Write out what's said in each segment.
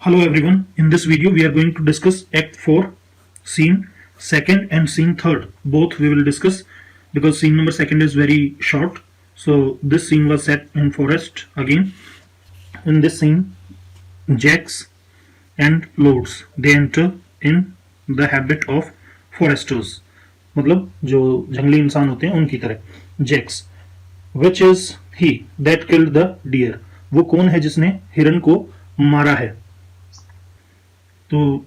Hello everyone, in this video we are going to discuss Act 4, Scene 2nd and Scene 3rd. Both we will discuss because scene number 2nd is very short. So this scene was set in forest again. In this scene, Jacks and Lords, they enter in the habit of foresters. मतलब जो जंगली इंसान होते हैं उनकी तरह. Jacks, which is he that killed the deer? वो कौन है जिसने हिरन को मारा है? तो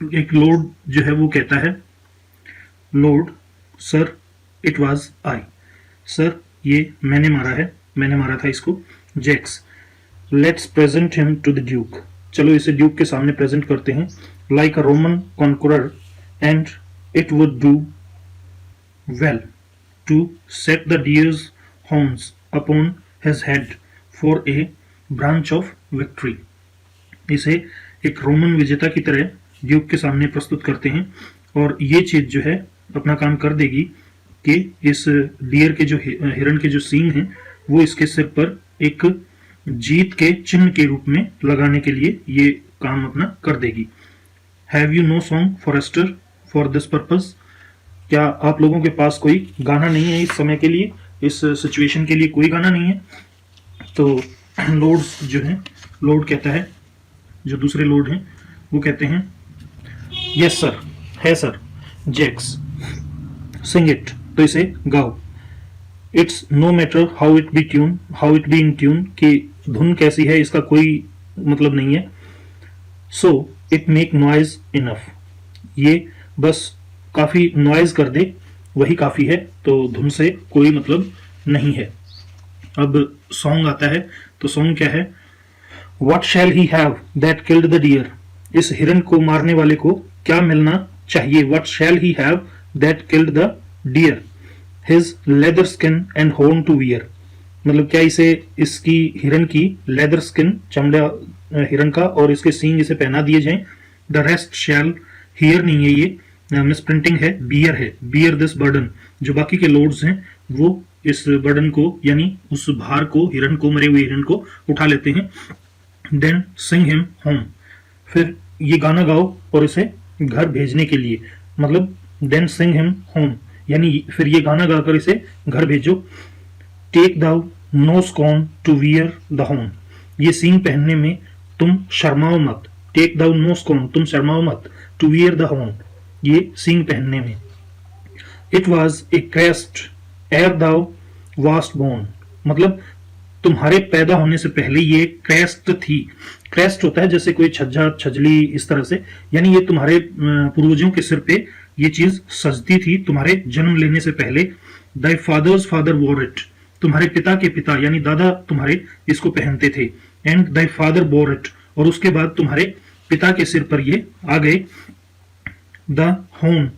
एक लॉर्ड जो है वो कहता है, lord sir it was I, sir ये मैंने मारा है, मैंने मारा था इसको. Jaques, let's present him to the duke, चलो इसे ड्यूक के सामने प्रेजेंट करते हैं. Like a Roman conqueror and it would do well to set the deer's horns upon his head for a branch of victory. इसे एक Roman विजेता की तरह ड्यूक के सामने प्रस्तुत करते हैं और ये चीज जो है अपना काम कर देगी कि इस डियर के जो हिरन के जो सींग हैं वो इसके सिर पर एक जीत के चिन्ह के रूप में लगाने के लिए ये काम अपना कर देगी. Have you no song forester for this purpose? क्या आप लोगों के पास कोई गाना नहीं है इस समय के लिए, इस सिचुएशन के लिए कोई गाना नहीं है? तो लॉर्ड्स जो है, लॉर्ड कहता है, जो दूसरे लॉर्ड हैं वो कहते हैं यस सर, है सर. जैक्स, सिंग इट, तो इसे गाओ. It's no matter how it be tune, how it be in tune, कि धुन कैसी है इसका कोई मतलब नहीं है. So it make noise enough, ये बस काफी नॉइज कर दे वही काफी है, तो धुन से कोई मतलब नहीं है. अब सॉन्ग आता है, तो सॉन्ग क्या है? What shall he have that killed the deer? इस हिरन को मारने वाले को क्या मिलना चाहिए? What shall he have that killed the deer? His leather skin and horn to wear. मतलब क्या इसे इसकी हिरन की लेदर स्किन, चमड़ा हिरन का, और इसके सींग इसे पहना दिए जाएं. The rest shall, here नहीं है, ये मिस प्रिंटिंग है, बियर है. बियर दिस बर्डन, जो बाकी के लॉर्ड्स हैं वो इस बर्डन को यानी उस भार को, हिरन को, मरे हुए हिरन को उठा लेते हैं. देन सिंग हिम होम, फिर ये गाना गाओ और इसे घर भेजने के लिए. मतलब देन सिंग हिम होम यानी फिर ये गाना गाकर इसे घर भेजो. Take thou no scorn to wear the horn, ये सींग पहनने में तुम शर्माओ मत. टेक दाउ नो स्कॉन, तुम शर्माओ मत. टू वियर द होम, ये सींग पहनने में. इट वॉज ए क्रेस्ट एर दाउ वास्ट बोर्न, मतलब तुम्हारे पैदा होने से पहले ये क्रेस्ट थी. क्रेस्ट होता है जैसे कोई छज्जा, छजली, इस तरह से, यानी ये तुम्हारे पूर्वजों के सिर पे ये चीज सजती थी तुम्हारे जन्म लेने से पहले. दाई फादर्स फादर वोर इट, तुम्हारे पिता के पिता यानी दादा तुम्हारे इसको पहनते थे. And thy father bore it, और उसके बाद तुम्हारे पिता के सिर पर ये आ गए. द होन,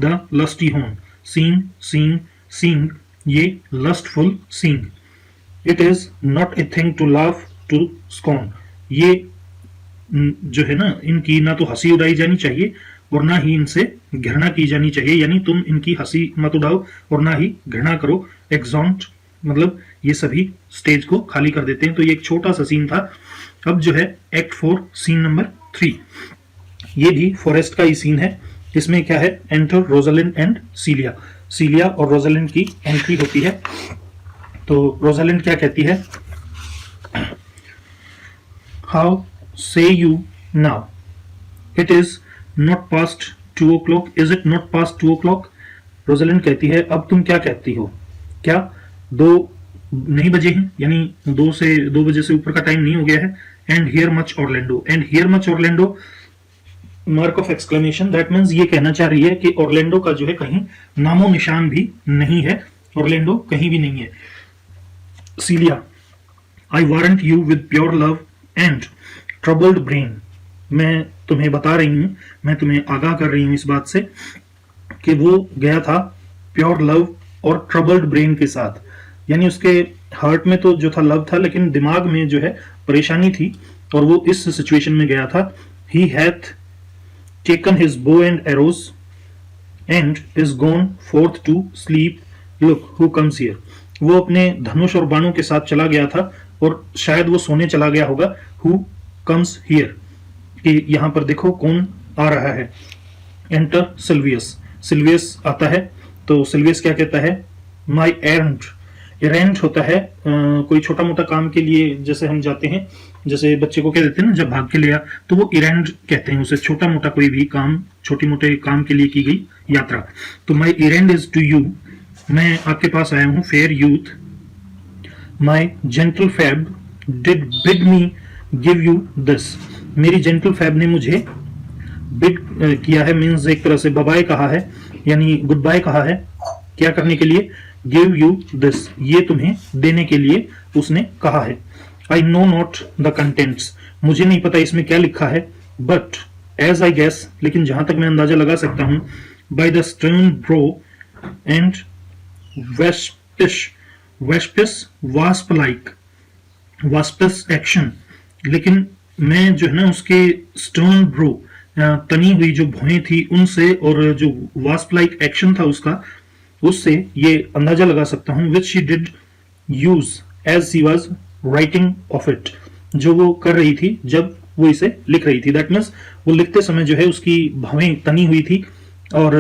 द लस्टी होन, सींग सींग सींग, ये लस्टफुल सींग. It is not a thing to laugh to scorn, ये जो है ना, इनकी ना तो हंसी उड़ाई जानी चाहिए और ना ही इनसे घृणा की जानी चाहिए, यानी तुम इनकी हंसी मत उड़ाओ और ना ही घृणा करो. एग्जॉन्ट मतलब ये सभी स्टेज को खाली कर देते हैं. तो ये एक छोटा सा सीन था. अब जो है एक्ट 4 सीन नंबर 3, ये भी फॉरेस्ट का ही सीन है. इसमें क्या है? Enter Rosalind and Celia. Celia और रोजालिंड की एंट्री होती है. तो रोजालिंड क्या कहती है? हाउ से you now, it is not past 2 o'clock, is it not past 2 o'clock? Rosalind कहती है अब तुम क्या कहती हो, क्या 2 नहीं बजे हैं, यानी 2 बजे से ऊपर का टाइम नहीं हो गया है. And here much Orlando, and here much Orlando, mark of exclamation. That means ये कहना चाह रही है कि ऑरलैंडो का जो है कहीं नामो निशान भी नहीं है, ऑरलैंडो कहीं भी नहीं है. Celia, I warrant you with pure love and troubled brain. मैं तुम्हें बता रही हूँ, मैं तुम्हें आगाह कर रही हूँ इस बात से कि वो गया था प्योर लव और ट्रबल्ड ब्रेन के साथ, यानी उसके हार्ट में तो जो था लव था, लेकिन दिमाग में जो है परेशानी थी और वो इस सिचुएशन में गया था. He hath taken his bow and arrows and is gone forth to sleep. Look who comes here. वो अपने धनुष और बाणों के साथ चला गया था और शायद वो सोने चला गया होगा. हु कम्स हियर, कि यहाँ पर देखो कौन आ रहा है, एंटर सिल्वियस। सिल्वियस आता है तो सिल्वियस क्या कहता है, माई एरेंट। एरेंट होता है कोई छोटा मोटा काम के लिए जैसे हम जाते हैं, जैसे बच्चे को कह देते हैं ना जब भाग के ले आ, तो वो इरेंट कहते हैं उसे, छोटा मोटा कोई भी काम, छोटी मोटे काम के लिए की गई यात्रा। तो my errand is to you, मैं आपके पास आया हूं, fair youth. My gentle Phebe did bid me give you this, मेरी जेंटल फैब ने मुझे बिड किया है, मीन्स एक तरह से बाय कहा है, यानी गुड बाय कहा है, क्या करने के लिए, गिव यू दिस, ये तुम्हें देने के लिए उसने कहा है। I know not the contents, मुझे नहीं पता इसमें क्या लिखा है, बट एज आई गेस, लेकिन जहां तक मैं अंदाजा लगा सकता हूं, by the stern brow and waspish, waspish wasp like, wasps action, लेकिन मैं जो है ना उसके स्टर्न ब्रो, तनी हुई जो भौएं थी उनसे, और जो वास्प लाइक एक्शन था उसका, उससे ये अंदाजा लगा सकता हूं, which she did use as she was writing of it, जो वो कर रही थी जब वो इसे लिख रही थी। दैट मीन्स वो लिखते समय जो है उसकी भवें तनी हुई थी और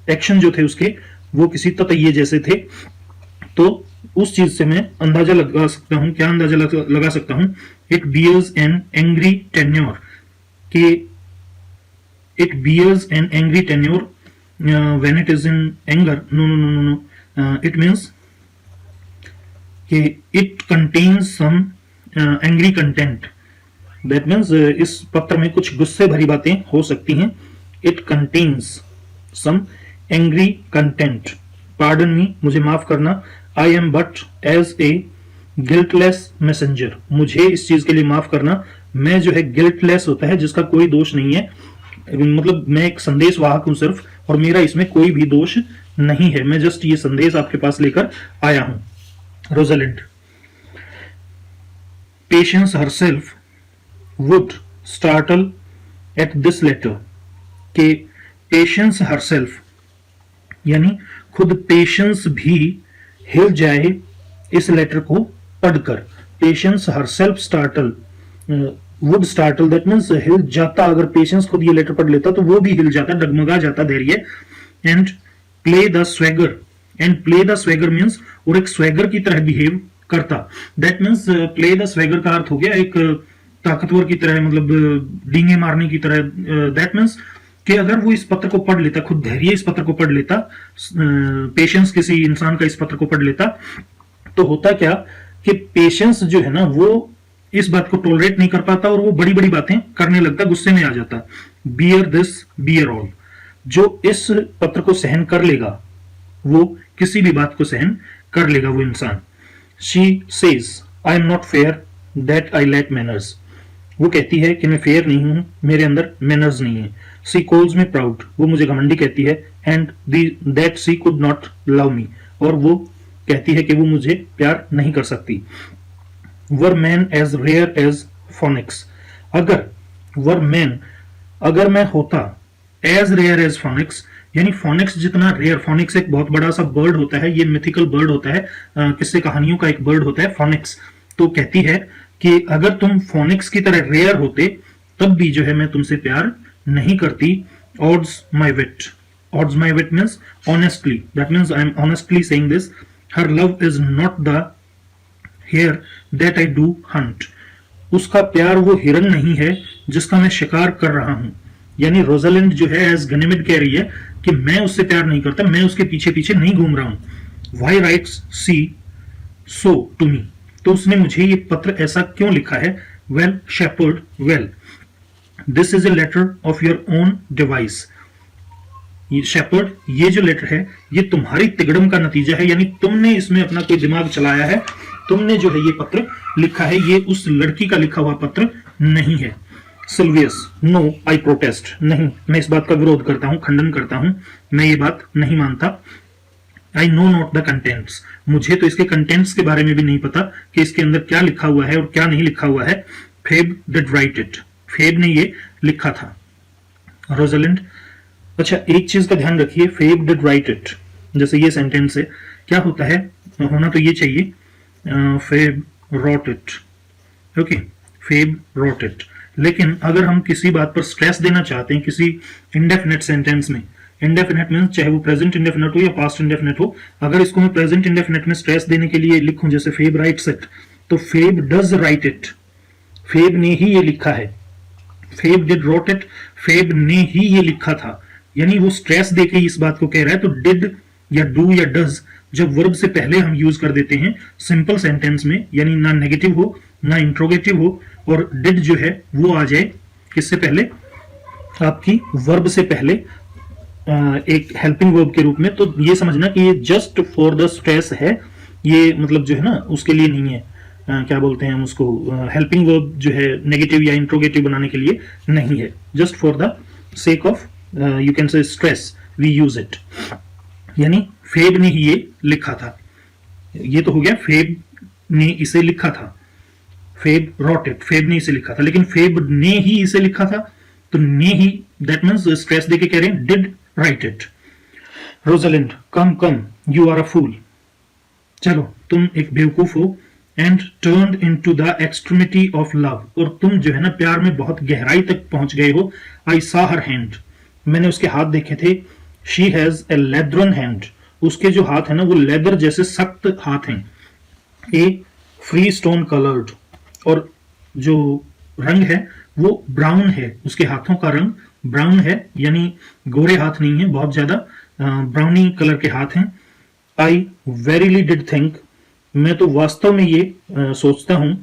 एक्शन जो थे उसके वो किसी ततैये जैसे थे। तो उस चीज से मैं अंदाजा लगा सकता हूं, क्या अंदाजा लगा सकता हूं, it bears an angry tenor, कि it bears an angry tenor when it is in anger, no, it means कि it contains some angry content, that means इस पत्र में कुछ गुस्से भरी बातें हो सकती हैं। it contains some angry content, pardon me, मुझे माफ करना, I am but as a guiltless messenger, मुझे इस चीज के लिए माफ करना, मैं जो है guiltless होता है जिसका कोई दोष नहीं है, मतलब मैं एक संदेश वाहक हूं सिर्फ, और मेरा इसमें कोई भी दोष नहीं है, मैं जस्ट ये संदेश आपके पास लेकर आया हूं। Rosalind, patience herself would startle at this letter, के पेशेंस हरसेल्फ यानी खुद पेशेंस भी हिल जाए इस लेटर को पढ़कर। Patience herself startle, would startle, that means हिल जाता, अगर पेशेंस खुद ये लेटर पढ़ लेता तो वो भी हिल जाता, डगमगा जाता धैर्य। And play the Swagger, and play the Swagger means और एक स्वेगर की तरह बिहेव करता। That means play the Swagger का अर्थ हो गया एक ताकतवर की तरह, मतलब डींगे मारने की तरह। दैट मीन्स कि अगर वो इस पत्र को पढ़ लेता, खुद धैर्य इस पत्र को पढ़ लेता, पेशेंस किसी इंसान का इस पत्र को पढ़ लेता, तो होता क्या कि पेशेंस जो है ना वो इस बात को टॉलरेट नहीं कर पाता और वो बड़ी बड़ी बातें करने लगता, गुस्से में आ जाता। बियर दिस बियर ऑल, जो इस पत्र को सहन कर लेगा वो किसी भी बात को सहन कर लेगा वो इंसान। She says I am not fair that I lack manners, वो कहती है कि मैं फेयर नहीं हूं, मेरे अंदर मैनर्स नहीं है। सी कॉल्स मी प्राउड, वो मुझे घमंडी कहती है। And that she could not love me, और वो कहती है कि वो मुझे प्यार नहीं कर सकती। Were man as rare as phoenix, अगर वर मैन, अगर मैं होता एज रेयर एज फोनिक्स, यानी फोनिक्स जितना रेयर, फोनिक्स एक बहुत बड़ा सा बर्ड होता है, ये मिथिकल बर्ड होता है, किस्से कहानियों का एक बर्ड होता है फोनिक्स। तो कहती है कि अगर तुम फोनिक्स की तरह रेयर होते तब भी जो है मैं तुमसे प्यार नहीं करती। Odds my wit, odds my wit means honestly, that means I am honestly saying this. Her love is not the hare that I do hunt, उसका प्यार वो हिरन नहीं है जिसका मैं शिकार कर रहा हूं। यानी रोजालिंड जो है एज गनीमेड कह रही है कि मैं उससे प्यार नहीं करता, मैं उसके पीछे पीछे नहीं घूम रहा हूं। Why writes she so to me, तो उसने मुझे ये पत्र ऐसा क्यों लिखा है। Well shepherd, well this is a letter of your own device, shepherd ये जो लेटर है ये तुम्हारी तिगड़म का नतीजा है, यानी तुमने इसमें अपना कोई दिमाग चलाया है, तुमने जो है ये पत्र लिखा है, ये उस लड़की का लिखा हुआ पत्र नहीं है। सिल्वियस, नो आई प्रोटेस्ट, नहीं मैं इस बात का विरोध करता हूं, खंडन करता हूं, मैं ये बात नहीं मानता। I know not the contents, मुझे तो इसके कंटेंट्स के बारे में भी नहीं पता कि इसके अंदर क्या लिखा हुआ है और क्या नहीं लिखा हुआ है। Feb did write it, Feb ने ये लिखा था। रोजालिंड, अच्छा एक चीज का ध्यान रखिए, फेब डिड राइट इट, जैसे ये सेंटेंस है, क्या होता है, होना तो ये चाहिए Phebe wrote it, okay, Phebe wrote it, लेकिन अगर हम किसी बात पर स्ट्रेस देना चाहते हैं किसी इंडेफिनेट सेंटेंस में, इंडेफिनेट मीन्स चाहे वो प्रेजेंट इंडेफिनेट हो या पास्ट इंडेफिनेट हो, अगर इसको मैं प्रेजेंट इंडेफिनेट में स्ट्रेस देने के लिए लिखूं जैसे फेब राइट्स इट, तो Feb does right it, Feb ने ही ये लिखा है, Feb did wrote it, Feb ने ही ये लिखा था, यानी वो स्ट्रेस देके इस बात को कह रहा है। तो डिड या डू या डज जब वर्ब से पहले हम यूज कर देते हैं सिंपल सेंटेंस में, यानी ना नेगेटिव हो ना इंट्रोगेटिव हो, और डिड जो है वो आ जाए किससे पहले, आपकी वर्ब से पहले एक हेल्पिंग वर्ब के रूप में, तो ये समझना कि ये जस्ट फॉर द स्ट्रेस है, ये मतलब जो है ना उसके लिए नहीं है, क्या बोलते हैं हम उसको, हेल्पिंग वर्ब जो है नेगेटिव या इंट्रोगेटिव बनाने के लिए नहीं है, just for the sake of you can say stress we use it. यानी फेब ने ही ये लिखा था, ये तो हो गया फेब ने इसे लिखा था, फेब रॉट इट, फेब ने इसे लिखा था, लेकिन फेब ने ही इसे लिखा था, तो ने ही दैट मीन्स स्ट्रेस देके कह रहे हैं did write it. Rosalind come come you are a fool, चलो तुम एक बेवकूफ हो, and turned into the extremity of love, और तुम जो है ना प्यार में बहुत गहराई तक पहुंच गए हो। आई सा हर हैंड, मैंने उसके हाथ देखे थे। शी हैज ए लेदरन हैंड, उसके जो हाथ है ना वो लेदर जैसे सख्त हाथ हैं। ए फ्री स्टोन कलर्ड, और जो रंग है वो ब्राउन है, उसके हाथों का रंग ब्राउन है, यानी गोरे हाथ नहीं है, बहुत ज्यादा ब्राउनी कलर के हाथ हैं। आई वेरीली डिड थिंक, मैं तो वास्तव में ये सोचता हूं,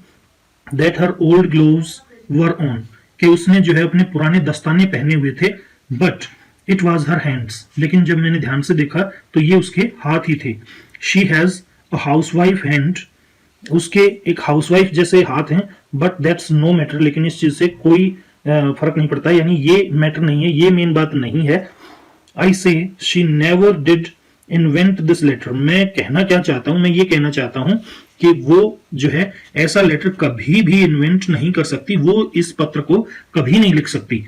that her old gloves were on, कि उसने जो है अपने पुराने दस्ताने पहने हुए थे, but it was her hands, लेकिन जब मैंने ध्यान से देखा तो ये उसके हाथ ही थे। She has a housewife hand, उसके एक हाउसवाइफ जैसे हाथ हैं, बट दैट्स नो मैटर, लेकिन इस चीज से कोई फर्क नहीं पड़ता, यानी ये मैटर नहीं है, ये मेन बात नहीं है। I say she never did invent this letter, मैं कहना क्या चाहता हूं, मैं ये कहना चाहता हूं कि वो जो है ऐसा लेटर कभी भी इन्वेंट नहीं कर सकती, वो इस पत्र को कभी नहीं लिख सकती।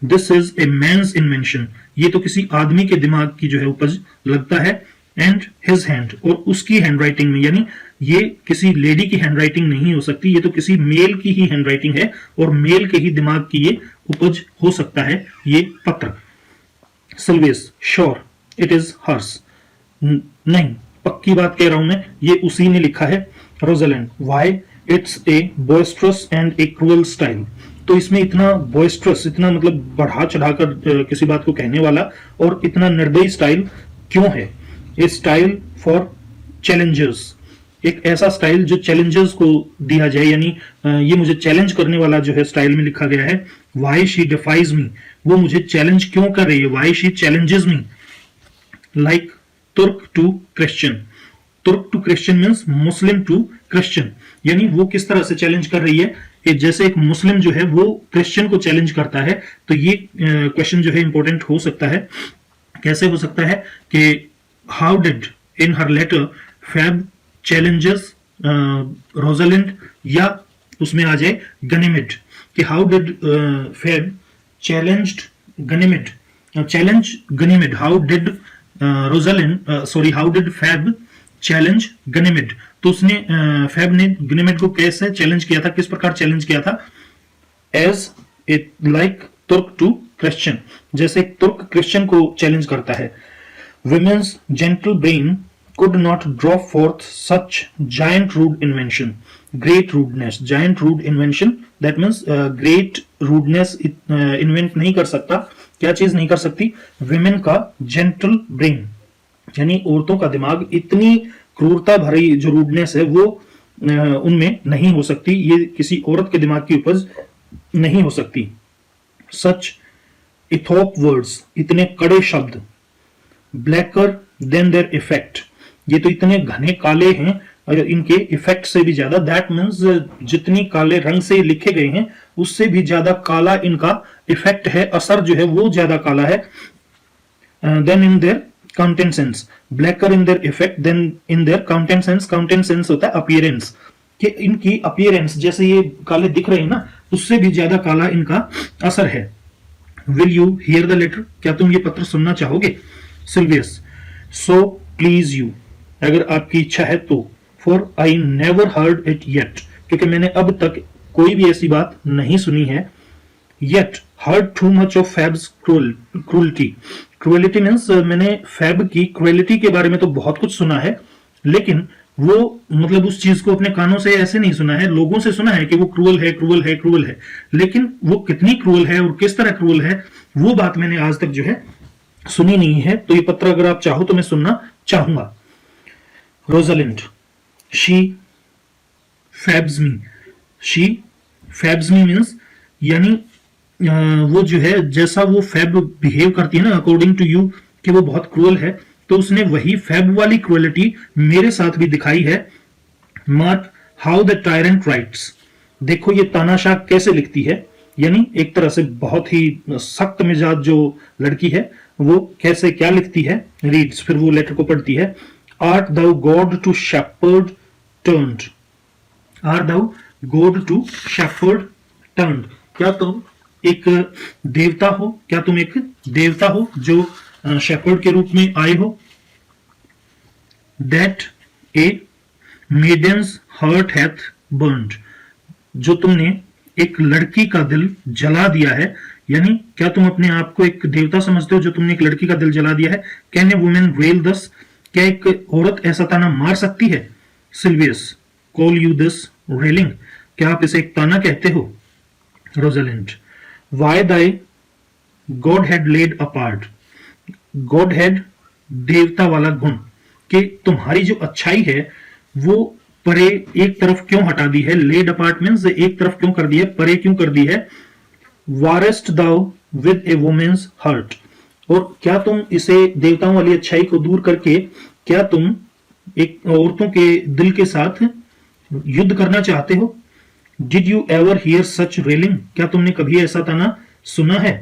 This is a man's invention, ये तो किसी आदमी के दिमाग की जो है उपज लगता है। एंड हिज हैंड, और उसकी हैंडराइटिंग में, यानी ये किसी लेडी की हैंडराइटिंग नहीं हो सकती, ये तो किसी मेल की ही हैंडराइटिंग है, और मेल के ही दिमाग की ये उपज हो सकता है ये पत्र। Silvius sure it is hers, नहीं पक्की बात कह रहा हूं मैं, ये उसी ने लिखा है। Rosalind why it's a boisterous and a cruel style, तो इसमें इतना बॉयस्ट्रस, इतना मतलब बढ़ा चढ़ाकर किसी बात को कहने वाला और इतना निर्दयी स्टाइल क्यों है। ए स्टाइल फॉर चैलेंजर्स, एक ऐसा स्टाइल जो चैलेंजर्स को दिया जाए, यानी ये मुझे चैलेंज करने वाला जो है स्टाइल में लिखा गया है। वाई शी डिफाइज मी, वो मुझे चैलेंज क्यों कर रही है, why she challenges me. Like Turk to Christian, Turk to Christian means Muslim to Christian, यानी वो किस तरह से चैलेंज कर रही है कि जैसे एक मुस्लिम जो है वो क्रिश्चियन को चैलेंज करता है। तो ये क्वेश्चन जो है इंपॉर्टेंट हो सकता है, कैसे हो सकता है कि how did in her letter Phebe challenges Rosalind, या उसमें आ जाए गनीमिड कि how did Phebe challenged Ganymede, challenge Ganymede, how did Rosalind sorry how did Phebe challenge Ganymede, तो उसने फैब ने गनीमिड को कैसे चैलेंज किया था, किस प्रकार चैलेंज किया था। As it like Turk to Christian, जैसे तुर्क क्रिश्चियन को चैलेंज करता है। Women's gentle brain could not draw forth such giant rude invention, great rudeness, giant rude invention, that means great rudeness invent नहीं कर सकता, क्या चीज नहीं कर सकती, women का gentle brain, यानी औरतों का दिमाग, इतनी क्रूरता भरी जो रूडनेस है वो उनमें नहीं हो सकती, ये किसी औरत के दिमाग की उपज नहीं हो सकती। Such इथोप वर्ड्स, इतने कड़े शब्द। ब्लैकर देन देयर इफेक्ट, ये तो इतने घने काले हैं और इनके इफेक्ट से भी ज्यादा, दैट मीन्स जितनी काले रंग से लिखे गए हैं उससे भी ज्यादा काला इनका इफेक्ट है, असर जो है वो ज्यादा काला है। Than in their countenance, blacker in their effect than in their countenance, countenance होता है अपीयरेंस, कि इनकी अपीयरेंस जैसे ये काले दिख रहे हैं ना उससे भी ज्यादा काला इनका असर है। Will you hear the letter, क्या तुम ये पत्र सुनना चाहोगे। सिल्वियस सो प्लीज यू, अगर आपकी इच्छा है तो। For I never heard it yet, क्योंकि मैंने अब तक कोई भी ऐसी बात नहीं सुनी है। Yet heard too much of Phebe's cruelty. Cruelty means मैंने फैब की क्रूअलिटी के बारे में तो बहुत कुछ सुना है, लेकिन वो मतलब उस चीज को अपने कानों से ऐसे नहीं सुना है, लोगों से सुना है कि वो क्रूअल है, क्रूअल है, क्रूअल है, लेकिन वो कितनी क्रूअल है और किस तरह क्रूअल है वो बात मैंने आज तक जो है सुनी नहीं है। तो ये पत्र अगर आप चाहो तो मैं सुनना चाहूंगा। Rosalind, she fabs me. She fabs me means यानी वो जो है जैसा वो फैब बिहेव करती है ना अकॉर्डिंग टू यू कि वो बहुत क्रूअल है, तो उसने वही फैब वाली क्रूअलिटी मेरे साथ भी दिखाई है। Mark how the tyrant rights. देखो ये तानाशाह कैसे लिखती है, यानी एक तरह से बहुत ही सख्त मिजाज जो लड़की है वो कैसे क्या लिखती है। रीड्स, फिर वो लेटर को पढ़ती है। Art thou god to shepherd turned. Are thou god to shepherd turned. क्या तुम एक देवता हो, क्या तुम एक देवता हो जो शेपर्ड के रूप में आए हो। That a maiden's heart hath burned. जो तुमने एक लड़की का दिल जला दिया है, यानी क्या तुम अपने आप को एक देवता समझते हो जो तुमने एक लड़की का दिल जला दिया है। कैन ए वुमेन रेल दस। क्या एक औरत ऐसा ताना मार सकती है। Silvius, call you this railing. क्या आप इसे एक ताना कहते हो। Rosalind, why thy godhead laid apart. Godhead देवता वाला गुण, कि तुम्हारी जो अच्छाई है वो परे एक तरफ क्यों हटा दी है। लेड अपार्ट मीन्स एक तरफ क्यों कर दी है, परे क्यों कर दी है। Warr'st thou with a woman's heart. और क्या तुम इसे देवताओं वाली अच्छाई को दूर करके क्या तुम एक औरतों के दिल के साथ युद्ध करना चाहते हो। Did you ever hear such railing. क्या तुमने कभी ऐसा ताना सुना है।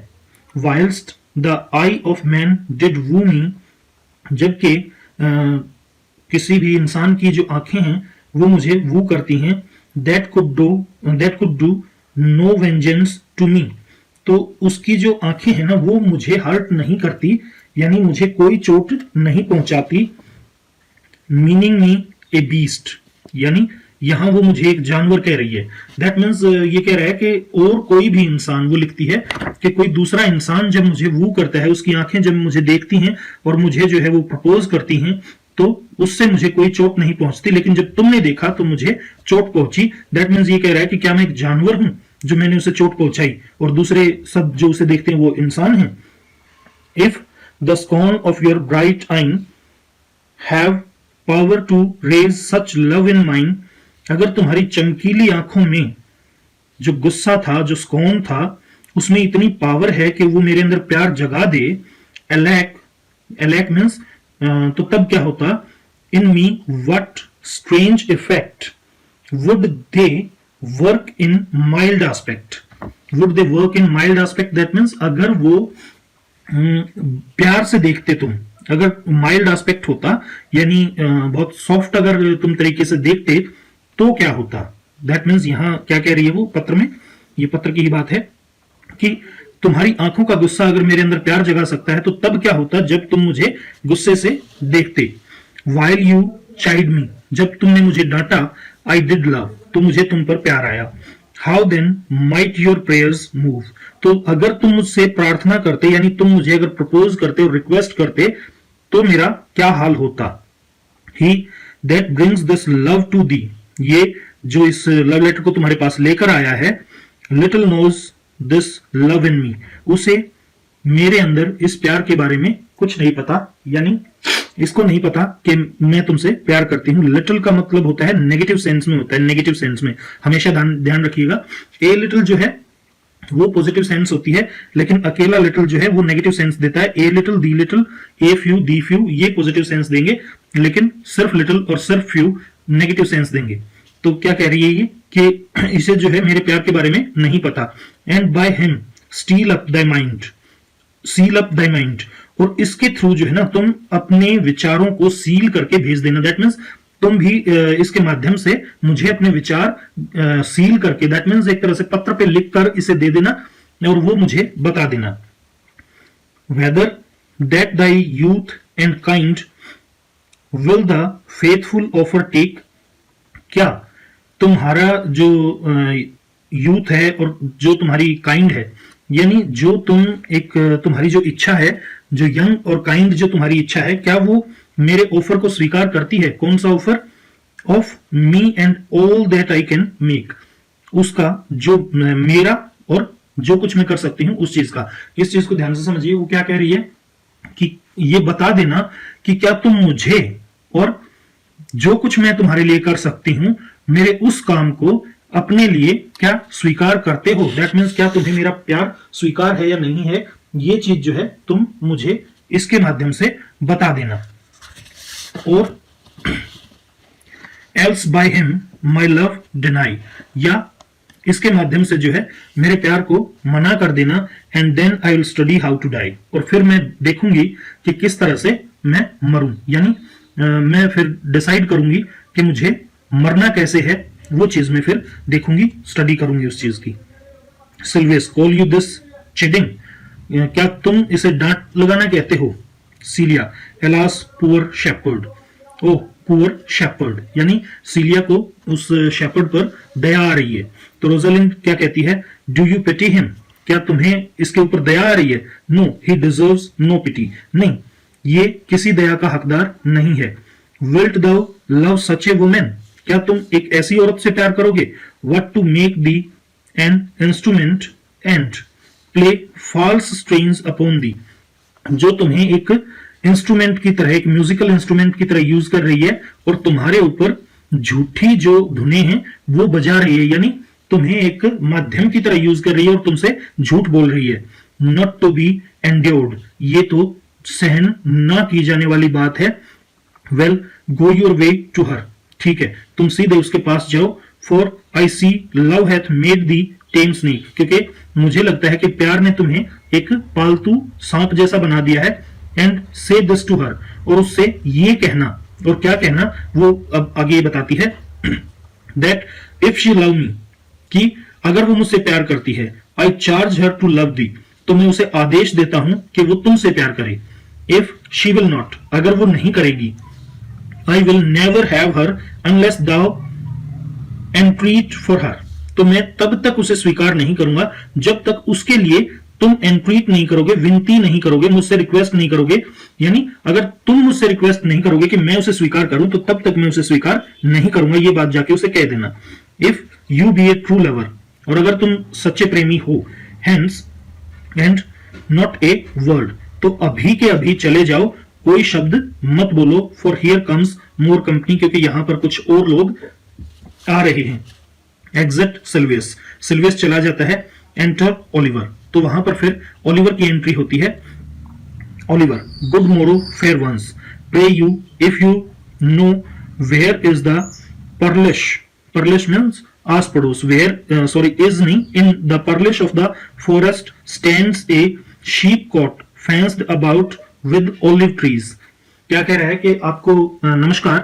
Whiles the eye of man did woo me. जबकि किसी भी इंसान की जो आंखें हैं वो मुझे वू करती हैं। That could do no vengeance to me. तो उसकी जो आंखें हैं ना वो मुझे हर्ट नहीं करती, यानी मुझे कोई चोट नहीं पहुंचाती। मीनिंग मी ए बीस्ट, यानी यहां वो मुझे एक जानवर कह रही है। दैट मीन्स ये कह रहा है कि और कोई भी इंसान, वो लिखती है कि कोई दूसरा इंसान जब मुझे वू करता है, उसकी आंखें जब मुझे देखती हैं और मुझे जो है वो प्रपोज करती हैं, तो उससे मुझे कोई चोट नहीं पहुंचती, लेकिन जब तुमने देखा तो मुझे चोट पहुंची। दैट मीन्स ये कह रहा है कि क्या मैं एक जानवर हूं जो मैंने उसे चोट पहुंचाई और दूसरे सब जो उसे देखते हैं वो इंसान हैं। If the scorn of your bright eyne have power to raise such love in mind. अगर तुम्हारी चमकीली आंखों में जो गुस्सा था, जो स्कॉर्न था, उसमें इतनी पावर है कि वो मेरे अंदर प्यार जगा दे। एलैक मीन्स तो तब क्या होता। In me what strange effect would they work in mild aspect. Would they work in mild aspect. That means अगर वो प्यार से देखते तुम, अगर माइल्ड एस्पेक्ट होता यानी बहुत सॉफ्ट अगर तुम तरीके से देखते तो क्या होता। दैट मीन्स यहां क्या कह रही है वो पत्र में, ये पत्र की ही बात है कि तुम्हारी आंखों का गुस्सा अगर मेरे अंदर प्यार जगा सकता है तो तब क्या होता जब तुम मुझे गुस्से से देखते। वाइल यू चाइड मी। जब तुमने मुझे डांटा, आई डिड लव, तो मुझे तुम पर प्यार आया। How then might your prayers move. तो अगर तुम मुझसे प्रार्थना करते, यानी तुम मुझे अगर प्रपोज करते और रिक्वेस्ट करते तो मेरा क्या हाल होता। He that brings this love to thee. ये जो इस लव लेटर को तुम्हारे पास लेकर आया है, little knows this love in me. उसे मेरे अंदर इस प्यार के बारे में कुछ नहीं पता, यानी इसको नहीं पता कि मैं तुमसे प्यार करती हूं। लिटिल का मतलब होता है नेगेटिव सेंस में, होता है नेगेटिव सेंस में, हमेशा ध्यान रखिएगा। ए लिटिल जो है वो पॉजिटिव सेंस होती है, लेकिन अकेला लिटिल जो है वो नेगेटिव सेंस देता है। A little, the little, a few, the few, ये पॉजिटिव सेंस देंगे, लेकिन सिर्फ लिटिल और सिर्फ फ्यू नेगेटिव सेंस देंगे। तो क्या कह रही है ये कि इसे जो है मेरे प्यार के बारे में नहीं पता। And by him steel up thy mind, seal up thy mind. और इसके थ्रू जो है ना तुम अपने विचारों को सील करके भेज देना। दैट मीन्स तुम भी इसके माध्यम से मुझे अपने विचार सील करके, दैट मीन्स एक तरह से पत्र पे लिखकर इसे दे देना और वो मुझे बता देना। Whether that thy youth and kind will the faithful offer take. क्या तुम्हारा जो यूथ है और जो तुम्हारी काइंड है, यानी जो तुम्हारी जो इच्छा है, जो यंग और काइंड जो तुम्हारी इच्छा है, क्या वो मेरे ऑफर को स्वीकार करती है? कौन सा offer? Of me and all that I can make, उसका जो मेरा और जो कुछ मैं कर सकती हूं उस चीज का। इस चीज को ध्यान से समझिए, वो क्या कह रही है कि ये बता देना कि क्या तुम मुझे और जो कुछ मैं तुम्हारे लिए कर सकती हूं, मेरे उस काम को अपने लिए क्या स्वीकार करते हो? दैट मीन्स क्या तुम्हें मेरा प्यार स्वीकार है या नहीं है, ये चीज जो है तुम मुझे इसके माध्यम से बता देना। और else by him my love deny, या इसके माध्यम से जो है मेरे प्यार को मना कर देना। And then I will study how to die, और फिर मैं देखूंगी कि किस तरह से मैं मरूं, यानी मैं फिर डिसाइड करूंगी कि मुझे मरना कैसे है, वो चीज मैं फिर देखूंगी, स्टडी करूंगी उस चीज की। सिल्वियस, कॉल यू दिस चिडिंग, क्या तुम इसे डांट लगाना कहते हो? सीलिया, एलास पुअर शेपर्ड, ओ पुअर शेपर्ड, यानी सीलिया को उस शेपर्ड पर दया आ रही है। तो रोजालिंड क्या कहती है? डू यू पिटी हिम, क्या तुम्हें इसके ऊपर दया आ रही है? No he deserves no pity, नहीं ये किसी दया का हकदार नहीं है। Wilt thou love such a woman, क्या तुम एक ऐसी औरत से प्यार करोगे? What to make thee an instrument and play false strains upon thee, जो तुम्हें एक इंस्ट्रूमेंट की तरह, एक म्यूजिकल इंस्ट्रूमेंट की तरह यूज कर रही है और तुम्हारे ऊपर झूठी जो धुनें हैं वो बजा रही है, यानी तुम्हें एक माध्यम की तरह यूज कर रही है और तुमसे झूठ बोल रही है। नॉट टू बी एंड्योर्ड, ये तो सहन ना की जाने वाली बात है। Well go your way to her, ठीक है तुम सीधे उसके पास जाओ। For I see love hath made thee tame snake, क्योंकि मुझे लगता है कि प्यार ने तुम्हें एक पालतू सांप जैसा बना दिया है। एंड से दिस टू हर, और उससे ये कहना, और क्या कहना वो अब आगे बताती है। That if she love me, कि अगर वो मुझसे प्यार करती है, I charge her to love thee, तो मैं उसे आदेश देता हूं कि वो तुमसे प्यार करे। इफ शी विल नॉट, अगर वो नहीं करेगी, I will never have her unless thou entreat for her, तो मैं तब तक उसे स्वीकार नहीं करूंगा जब तक उसके लिए तुम एंट्रीट नहीं करोगे, विनती नहीं करोगे, मुझसे रिक्वेस्ट नहीं करोगे। यानी अगर तुम मुझसे रिक्वेस्ट नहीं करोगे कि मैं उसे स्वीकार करूं, तो तब तक मैं उसे स्वीकार नहीं करूंगा, ये बात जाके उसे कह देना। If you be a true lover, और अगर तुम सच्चे प्रेमी हो, hence and not a word, तो अभी के अभी चले जाओ, कोई शब्द मत बोलो। For here comes more company, क्योंकि यहां पर कुछ और लोग आ रहे हैं। एग्जिट सिल्वियस, सिल्वियस चला जाता है। एंटर ओलिवर, तो वहां पर फिर ओलिवर की एंट्री होती है। Oliver, good morrow fair ones, pray you if you know where is the purlieus, purlieus means आस पड़ोस, वेयर सॉरी इज नहीं, in the purlieus of the forest stands a sheep cote fenced about with olive trees. क्या कह रहा है कि आपको नमस्कार,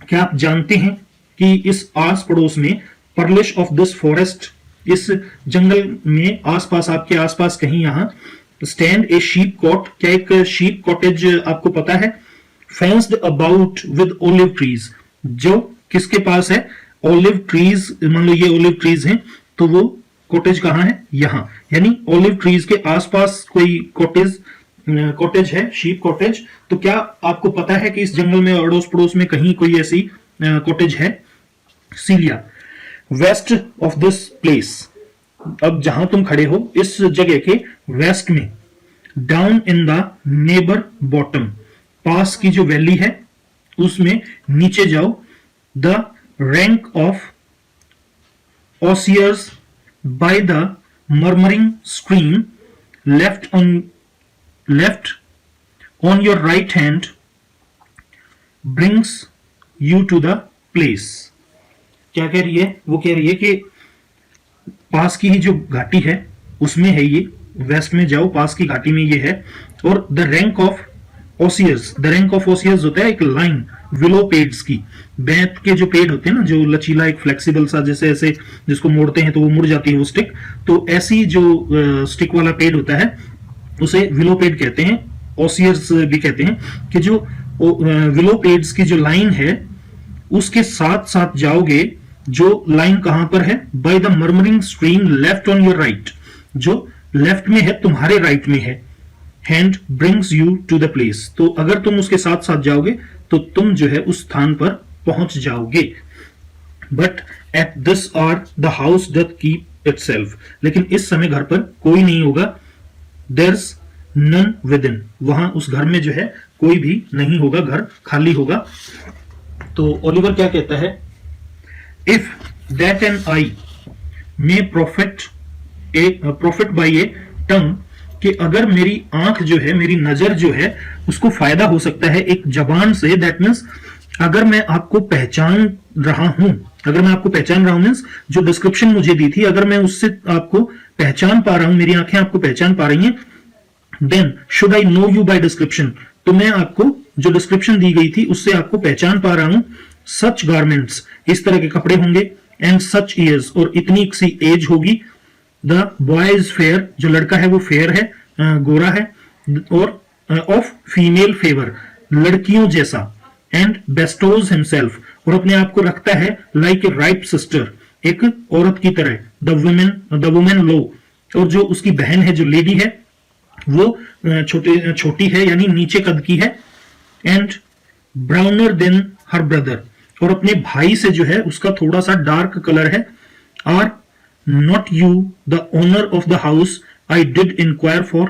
क्या आप जानते हैं कि इस आस पड़ोस में, परलिश ऑफ दिस फॉरेस्ट, इस जंगल में आसपास, आपके आसपास कहीं यहां, स्टैंड ए शीप कॉट, क्या एक शीप कॉटेज आपको पता है? Fenced about with olive trees, जो किसके पास है? ओलिव ट्रीज, मान लो ये ओलिव ट्रीज हैं, तो वो कॉटेज कहां है? यहां, यानी ओलिव ट्रीज के आसपास कोई कॉटेज है, शीप कॉटेज। तो क्या आपको पता है कि इस जंगल में अड़ोस पड़ोस में कहीं कोई ऐसी कॉटेज है? सीलिया, वेस्ट ऑफ दिस प्लेस, अब जहां तुम खड़े हो इस जगह के वेस्ट में, down in the neighbour bottom, पास की जो वैली है उसमें नीचे जाओ। The rank of osiers by the murmuring stream left on your right hand brings you to the place. क्या कह रही है? वो कह रही है कि पास की ही जो घाटी है उसमें है ये, वेस्ट में जाओ, पास की घाटी में ये है। और the rank of osiers, the rank of osiers होता है एक लाइन विलो पेड्स की, बेंत के जो पेड़ होते हैं ना, जो लचीला एक फ्लेक्सिबल सा, जैसे ऐसे जिसको मोड़ते हैं तो वो मुड़ जाती है वो स्टिक, तो ऐसी जो स्टिक वाला पेड़ होता है उसे विलो पेड कहते हैं, ओसियर्स भी कहते हैं। कि जो विलो पेड्स की जो लाइन है उसके साथ साथ जाओगे, जो लाइन कहां पर है, by the murmuring stream left on your right, जो लेफ्ट में है तुम्हारे राइट में है, hand brings you to the place, तो अगर तुम उसके साथ साथ जाओगे तो तुम जो है उस स्थान पर पहुंच जाओगे। But at this hour the house doth keep itself, लेकिन इस समय घर पर कोई नहीं होगा, देयर्स नन विद इन, वहां उस घर में जो है कोई भी नहीं होगा, घर खाली होगा। तो ओलिवर क्या कहता है, if that an eye may profit by a tongue, कि अगर मेरी आंख जो है, मेरी नजर जो है, उसको फायदा हो सकता है एक जबान से, दैट मीन्स अगर मैं आपको पहचान रहा हूं, अगर मैं आपको पहचान रहा हूं मीन्स जो डिस्क्रिप्शन मुझे दी थी, अगर मैं उससे आपको पहचान पा रहा हूं, मेरी आंखें आपको पहचान पा रही हैं, then should I know you by description, तो मैं आपको जो डिस्क्रिप्शन दी गई थी उससे आपको पहचान पा रहा हूं। सच गारमेंट्स, इस तरह के कपड़े होंगे, एंड सच ईयर्स, और इतनी सी एज होगी, द बॉय इज फेयर, जो लड़का है वो फेयर है, गोरा है, और ऑफ फीमेल फेवर, लड़कियों जैसा, एंड बेस्टोज हिमसेल्फ, और अपने आप को रखता है लाइक ए राइप सिस्टर, एक औरत की तरह, द वुमेन लो, और जो उसकी बहन है, जो लेडी है, वो छोटी है, यानी नीचे कद की है, and browner than her brother, और अपने भाई से जो है उसका थोड़ा सा डार्क कलर है। Are not you the owner of the house I did inquire for,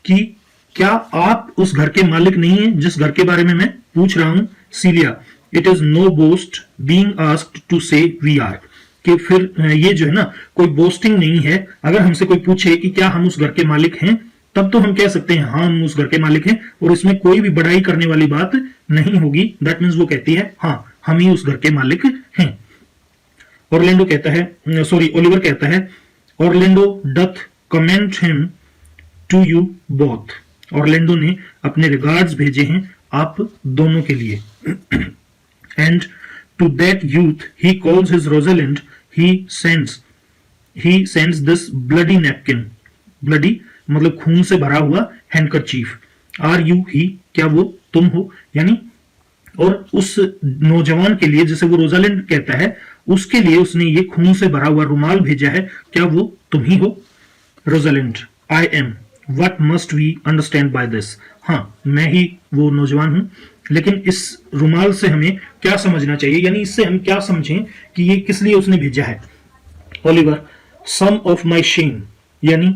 कि क्या आप उस घर के मालिक नहीं है जिस घर के बारे में मैं पूछ रहा हूं। Celia, it is no boast being asked to say we are, कि फिर ये जो है ना, कोई बोस्टिंग नहीं है, अगर हमसे कोई पूछे कि क्या हम उस घर के मालिक हैं, तब तो हम कह सकते हैं हाँ हम उस घर के मालिक हैं, और इसमें कोई भी बड़ाई करने वाली बात नहीं होगी। दैट मीन्स वो कहती है हाँ हम ही उस घर के मालिक हैं। ऑरलैंडो कहता है, सॉरी ओलिवर कहता है, Orlando doth commend him to you both, Orlando ने अपने रिगार्ड्स भेजे हैं आप दोनों के लिए। And to that youth he calls his Rosalind, he sends this bloody napkin, bloody मतलब खून से भरा हुआ हैंडकरचीफ, आर यू ही, क्या वो तुम हो, यानी, और उस नौजवान के लिए जिसे वो रोजालिंड कहता है, उसके लिए उसने ये खून से भरा हुआ रुमाल भेजा है, क्या वो तुम ही हो। Rosalind, I am, what must we understand by this, हाँ मैं ही वो नौजवान हूं, लेकिन इस रुमाल से हमें क्या समझना चाहिए, यानी इससे हम क्या समझें कि ये किस लिए उसने भेजा है। Oliver, some of my shame, यानी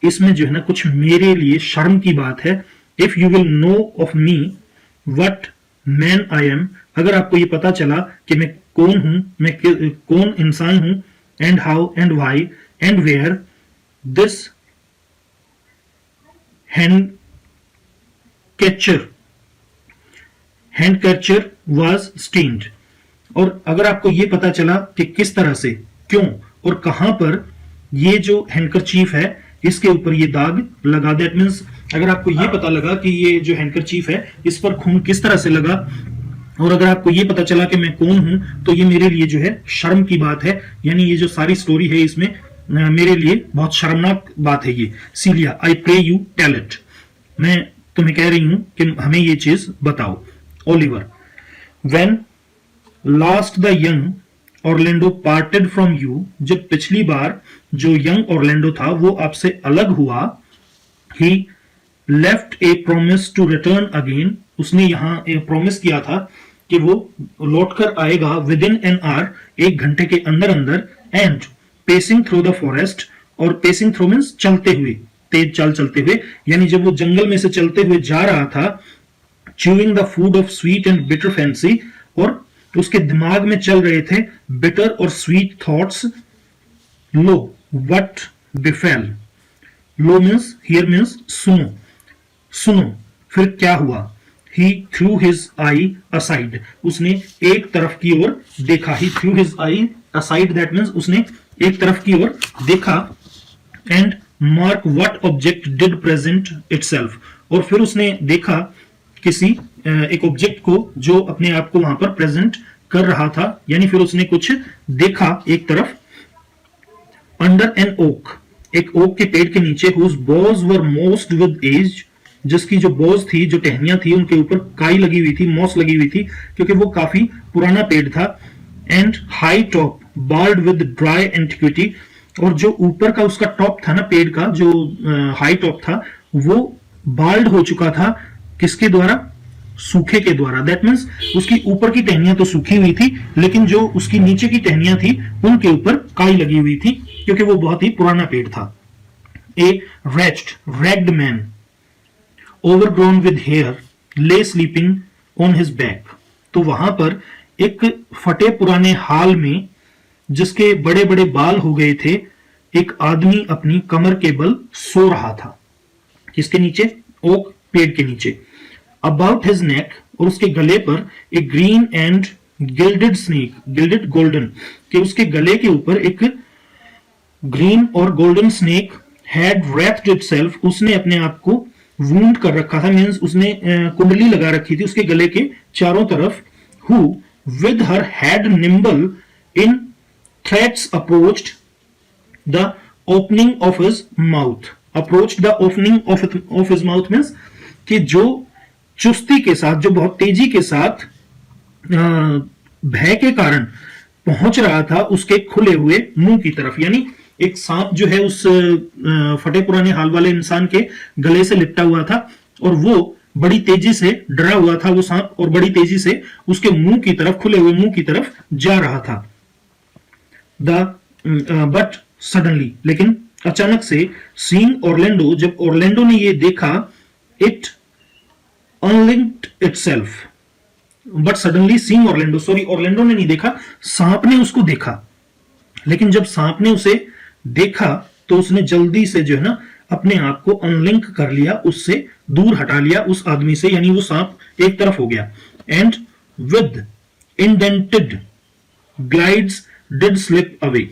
इसमें जो है ना कुछ मेरे लिए शर्म की बात है। If you will know of me what man I am, अगर आपको ये पता चला कि मैं कौन हूं, मैं कौन इंसान हूं, and how and why and where this handkerchief was stained, और अगर आपको ये पता चला कि किस तरह से, क्यों और कहां पर ये जो हैंडकरचीफ है इसके ऊपर ये दाग लगा, दैट मीन्स अगर आपको ये पता लगा कि ये जो हैंडकरचीफ है इस पर खून किस तरह से लगा, और अगर आपको ये पता चला कि मैं कौन हूं, तो ये मेरे लिए जो है शर्म की बात है, यानी ये जो सारी स्टोरी है इसमें मेरे लिए बहुत शर्मनाक बात है ये। Celia, I pray you tell it, मैं तुम्हें कह रही हूं कि हमें ये चीज बताओ। Oliver, when last the young Orlando parted from you, जब पिछली बार जो यंग ऑरलैंडो था वो आपसे अलग हुआ, he left a promise to return again, उसने यहां एक प्रॉमिस किया था कि वो लौटकर आएगा विद इन एन आवर, एक घंटे के अंदर अंदर, and pacing through the forest, और पेसिंग थ्रू मीन्स चलते हुए, तेज चाल चलते हुए, यानी जब वो जंगल में से चलते हुए जा रहा था, chewing the food of sweet and bitter fancy, और उसके दिमाग में चल रहे थे बिटर और sweet thoughts. Lo what befell, lo means hear means सुनो, सुनो फिर क्या हुआ। He threw his eye aside, उसने एक तरफ की ओर देखा, he threw his eye aside, that means उसने एक तरफ की ओर देखा, and mark what object did present itself, और फिर उसने देखा किसी एक ऑब्जेक्ट को जो अपने आप को वहां पर प्रेजेंट कर रहा था, यानी फिर उसने कुछ देखा एक तरफ। अंडर एन ओक, एक ओक के पेड़ के नीचे, whose boughs were mossed with age, जिसकी जो बोज थी, जो टहनियां थी, उनके ऊपर काई लगी हुई थी, मॉस लगी हुई थी, क्योंकि वो काफी पुराना पेड़ था। And high top bald with dry antiquity, और जो ऊपर का उसका टॉप था ना पेड़ का, जो हाई टॉप था, वो बाल्ड हो चुका था किसके द्वारा? सूखे के द्वारा। दैट मीन्स उसकी ऊपर की टहनियां तो सूखी हुई थी, लेकिन जो उसकी नीचे की टहनियां थी उनके ऊपर काई लगी हुई थी, क्योंकि वो बहुत ही पुराना पेड़ था। A ragged man overgrown with hair lay sleeping on his back. तो वहां पर एक फटे पुराने हाल में, जिसके बड़े बड़े बाल हो गए थे, एक आदमी अपनी कमर के बल सो रहा था। किसके नीचे? ओक पेड़ के नीचे। अबाउट हिज नेक, और उसके गले पर एक green and gilded snake, gilded golden, कि उसके गले के ऊपर एक ग्रीन और golden snake had wrapped itself, उसने अपने आप को वूंड कर रखा था, मींस उसने कुंडली लगा रखी थी उसके गले के चारों तरफ। Who with her had nimble in threads approached the opening of his mouth. Approached the opening of his mouth means कि जो चुस्ती के साथ, जो बहुत तेजी के साथ भय के कारण पहुंच रहा था उसके खुले हुए मुंह की तरफ। यानी एक सांप जो है उस फटे पुराने हाल वाले इंसान के गले से लिपटा हुआ था, और वो बड़ी तेजी से डरा हुआ था वो सांप, और बड़ी तेजी से उसके मुंह की तरफ, खुले हुए मुंह की तरफ जा रहा था। बट सडनली, लेकिन अचानक से, सीइंग ऑरलैंडो, जब ऑरलैंडो ने ये देखा, it unlinked itself. But suddenly seeing Orlando, sorry Orlando ने नहीं देखा, सांप ने उसको देखा। लेकिन जब सांप ने उसे देखा तो उसने जल्दी से जो है ना अपने आप को अनलिंक कर लिया, उससे दूर हटा लिया उस आदमी से, यानी वो सांप एक तरफ हो गया। And with indented glides did slip away.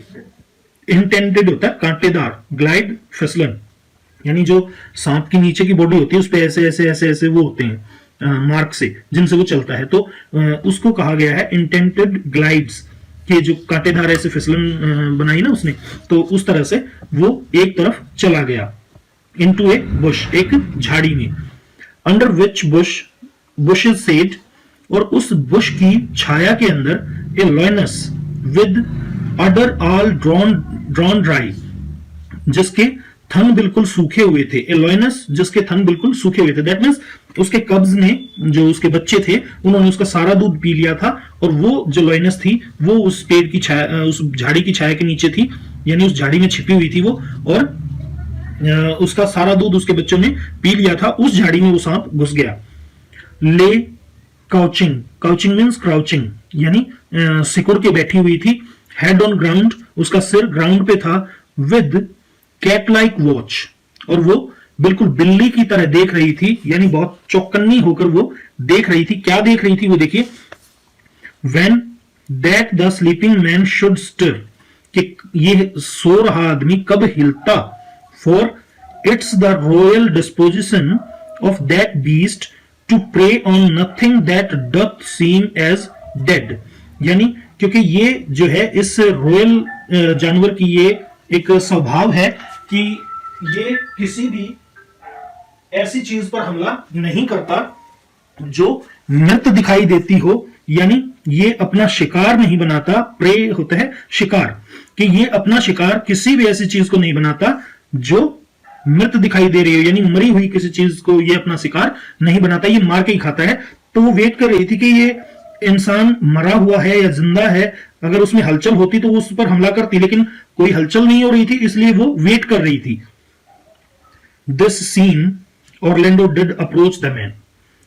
Intended होता है कांटेदार, ग्लाइड फिसलन, यानी जो सांप की नीचे की बॉडी होती है उस पे ऐसे ऐसे ऐसे ऐसे वो होते हैं मार्क से, जिनसे वो चलता है, तो उसको कहा गया है इंटेंटेड ग्लाइड्स, के जो कांटेदार ऐसे फिसलन बनाई ना उसने, तो उस तरह से वो एक तरफ चला गया। इनटू ए बुश, एक झाड़ी में। Under which bush is shade, और उस बुश की छाया के अंदर a lioness with udder all drawn dry, जिसके थन बिल्कुल सूखे हुए थे। एलोइनस, जिसके थन बिल्कुल सूखे हुए थे। दैट मींस उसके कब्ज ने, जो उसके बच्चे थे, उन्होंने उसका सारा दूध पी लिया था, और वो जो लॉयनस थी वो उस पेड़ की छाया, उस झाड़ी की छाया के नीचे थी, यानी उस झाड़ी में छिपी हुई थी वो, और उसका सारा दूध उसके बच्चों ने पी लिया था। उस झाड़ी में वो सांप घुस गया। ले काउचिंग, काउचिंग मींस क्राउचिंग, यानी सिकुड़ के बैठी हुई थी। हेड ऑन ग्राउंड, उसका सिर ग्राउंड पे था। विद कैट लाइक वॉच, और वो बिल्कुल बिल्ली की तरह देख रही थी, यानी बहुत चौकन्नी होकर वो देख रही थी। क्या देख रही थी वो देखिए, when that the sleeping man should stir, कि ये सो रहा आदमी कब हिलता। For it's the royal disposition of that beast to prey on nothing that doth seem as dead, यानी क्योंकि ये जो है इस रॉयल जानवर की ये एक स्वभाव है कि ये किसी भी ऐसी चीज पर हमला नहीं करता जो मृत दिखाई देती हो, यानी ये अपना शिकार नहीं बनाता। प्रे होता है शिकार, कि ये अपना शिकार किसी भी ऐसी चीज को नहीं बनाता जो मृत दिखाई दे रही हो, यानी मरी हुई किसी चीज को ये अपना शिकार नहीं बनाता, ये मार के ही खाता है। तो वो वेट कर रही थी कि ये इंसान मरा हुआ है या जिंदा है, अगर उसमें हलचल होती तो वो उस पर हमला करती, लेकिन कोई हलचल नहीं हो रही थी, इसलिए वो वेट कर रही थी। This seen Orlando did approach the man,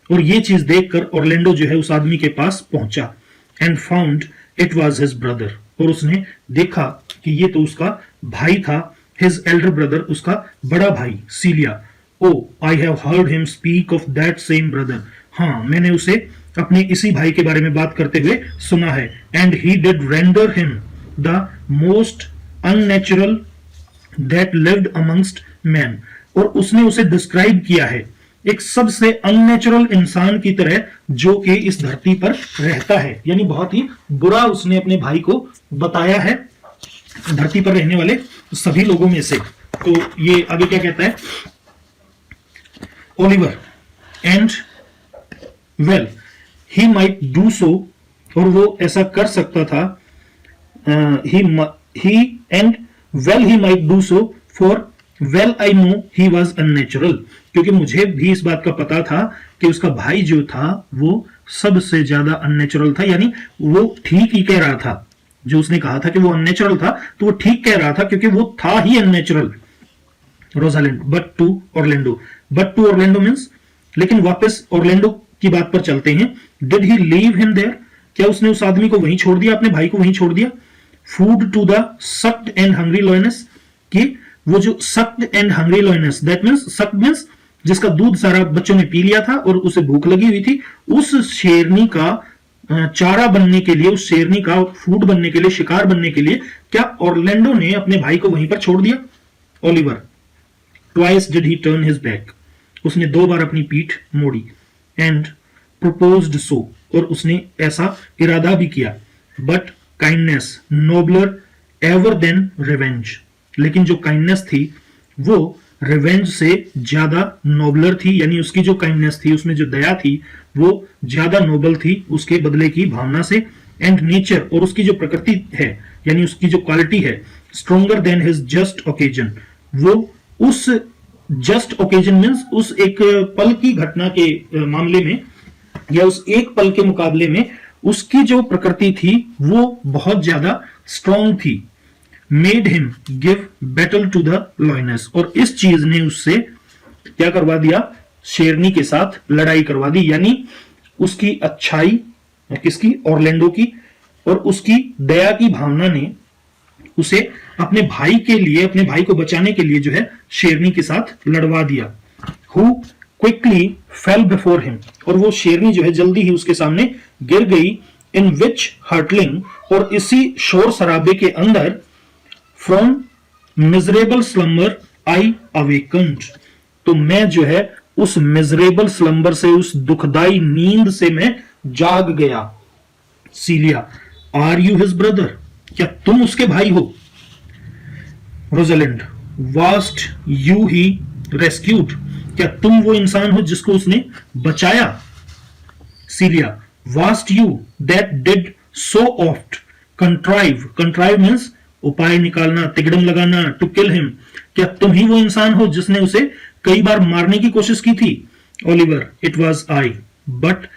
और ये चीज देखकर ऑरलैंडो जो है उस आदमी के पास पहुंचा। And found it was his brother, और उसने देखा कि ये तो उसका भाई था। हिज एल्डर ब्रदर, उसका बड़ा भाई Celia. O I have heard him speak of that same brother, हाँ मैंने उसे अपने इसी भाई के बारे में बात करते हुए सुना है। And he did render him the most unnatural that lived amongst man, और उसने उसे डिस्क्राइब किया है एक सबसे अननेचुरल इंसान की तरह जो कि इस धरती पर रहता है, यानी बहुत ही बुरा उसने अपने भाई को बताया है धरती पर रहने वाले सभी लोगों में से। तो ये आगे क्या कहता है, Oliver and well he might do so और वो ऐसा कर सकता था, he and well he might do so, for well I know he was unnatural, क्योंकि मुझे भी इस बात का पता था कि उसका भाई जो था वो सबसे ज्यादा अननेचुरल था, यानी वो ठीक ही कह रहा था। जो उसने कहा था कि वो अननेचुरल था तो वो ठीक कह रहा था, क्योंकि वो था ही unnatural. Rosalind but to Orlando means, लेकिन वापस ऑरलैंडो की बात पर चलते हैं। Did he leave him there, क्या उसने उस आदमी को वहीं छोड़ दिया, अपने भाई को वहीं छोड़ दिया। Food to the sucked and hungry lioness, कि वो जो sucked and hungry lioness, that means sucked means जिसका दूध सारा बच्चों ने पी लिया था और उसे भूख लगी हुई थी, उस शेरनी का चारा बनने के लिए, उस शेरनी का फूड बनने के लिए, शिकार बनने के लिए, क्या ऑरलैंडो ने अपने भाई को वहीं पर छोड़ दिया। Oliver twice did he turn his back, उसने 2 बार अपनी पीठ मोड़ी। एंड proposed so, और उसने ऐसा इरादा भी किया। But kindness nobler ever than revenge, लेकिन जो काइंडनेस थी वो रिवेंज से ज्यादा नोबलर थी, यानी उसकी जो काइंडनेस थी, उसमें जो दया थी वो ज्यादा नोबल थी उसके बदले की भावना से। एंड नेचर, और उसकी जो प्रकृति है, यानी उसकी जो क्वालिटी है, stronger then his just occasion, वो उस जस्ट ओकेजन मीन्स उस एक पल की घटना के मामले में, या उस एक पल के मुकाबले में उसकी जो प्रकृति थी वो बहुत ज्यादा स्ट्रॉन्ग थी। Made him give battle to the lioness, और इस चीज ने उससे क्या करवा दिया, शेरनी के साथ लड़ाई करवा दी। यानी उसकी अच्छाई, किसकी, ऑरलैंडो की, और उसकी दया की भावना ने उसे अपने भाई के लिए, अपने भाई को बचाने के लिए जो है शेरनी के साथ लड़वा दिया। Who quickly fail before him, और वो शेरनी जो है जल्दी ही उसके सामने गिर गई। इन विच हर्टलिंग, और इसी शोर शराबे के अंदर, from miserable slumber I awakened, तो मैं जो है उस मिजरेबल स्लम्बर से, उस दुखदाई नींद से मैं जाग गया। Celia are you his brother, क्या तुम उसके भाई हो। Rosalind wast you he rescued, क्या तुम वो इंसान हो जिसको उसने बचाया। Celia wast you that did so oft contrive means उपाय निकालना, तिगड़म लगाना, टू किल हिम, क्या तुम ही वो इंसान हो जिसने उसे कई बार मारने की कोशिश की थी। Oliver it was I but